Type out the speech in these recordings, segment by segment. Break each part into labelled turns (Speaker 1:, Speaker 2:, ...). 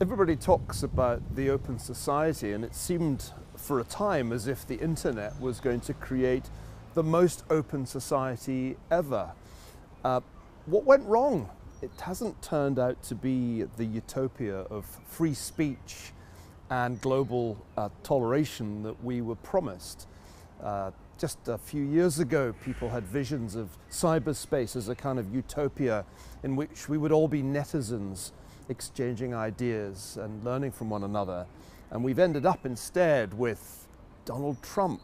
Speaker 1: Everybody talks about the open society, and it seemed for a time as if the internet was going to create the most open society ever. What went wrong? It hasn't turned out to be the utopia of free speech and global toleration that we were promised. Just a few years ago, people had visions of cyberspace as a kind of utopia in which we would all be netizens exchanging ideas and learning from one another. And we've ended up instead with Donald Trump,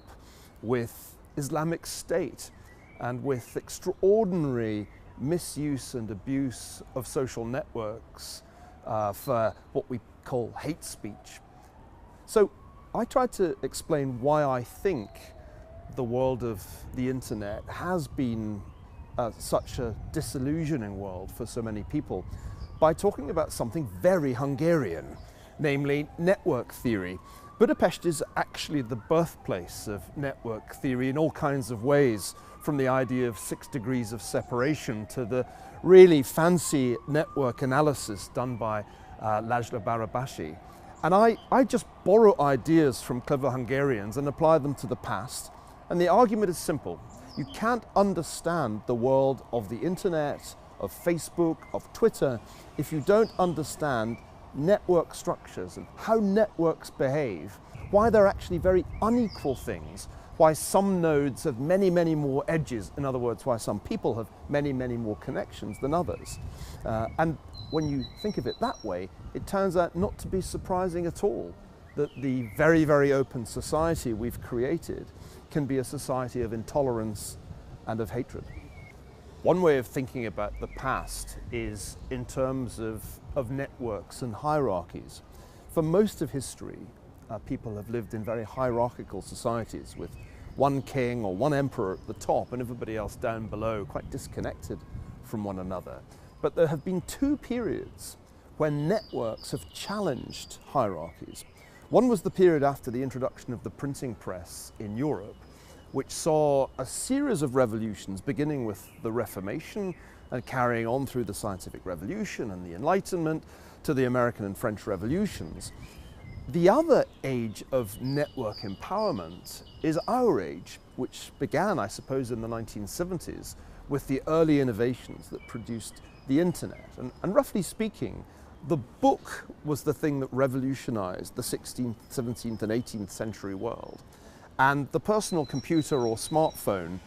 Speaker 1: with Islamic State, and with extraordinary misuse and abuse of social networks for what we call hate speech. So I tried to explain why I think the world of the internet has been such a disillusioning world for so many people by talking about something very Hungarian, namely network theory. Budapest is actually the birthplace of network theory in all kinds of ways, from the idea of 6 degrees of separation to the really fancy network analysis done by László Barabási. And I just borrow ideas from clever Hungarians and apply them to the past. And the argument is simple. You can't understand the world of the internet, of Facebook, of Twitter, if you don't understand network structures and how networks behave, why they're actually very unequal things, why some nodes have many, many more edges, in other words, why some people have many, many more connections than others. And when you think of it that way, it turns out not to be surprising at all that the very, very open society we've created can be a society of intolerance and of hatred. One way of thinking about the past is in terms of networks and hierarchies. For most of history, people have lived in very hierarchical societies with one king or one emperor at the top and everybody else down below, quite disconnected from one another. But there have been 2 periods when networks have challenged hierarchies. One was the period after the introduction of the printing press in Europe, which saw a series of revolutions beginning with the Reformation and carrying on through the Scientific Revolution and the Enlightenment to the American and French Revolutions. The other age of network empowerment is our age, which began, I suppose, in the 1970s with the early innovations that produced the internet. And roughly speaking, the book was the thing that revolutionized the 16th, 17th and 18th century world. And the personal computer or smartphone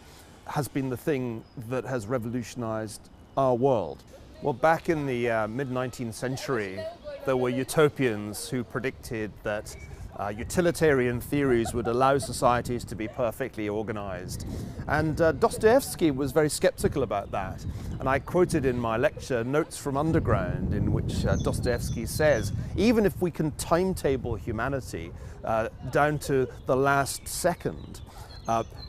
Speaker 1: has been the thing that has revolutionized our world. Well, back in the mid-19th century, there were utopians who predicted that utilitarian theories would allow societies to be perfectly organized. And Dostoevsky was very skeptical about that. And I quoted in my lecture Notes from Underground, in which Dostoevsky says, even if we can timetable humanity down to the last second,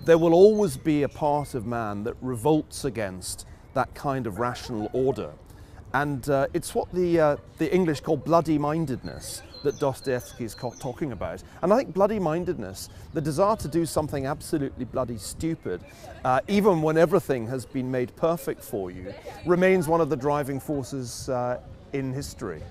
Speaker 1: there will always be a part of man that revolts against that kind of rational order. And it's what the English call bloody-mindedness that Dostoevsky is talking about. And I think bloody-mindedness, the desire to do something absolutely bloody stupid, even when everything has been made perfect for you, remains one of the driving forces in history.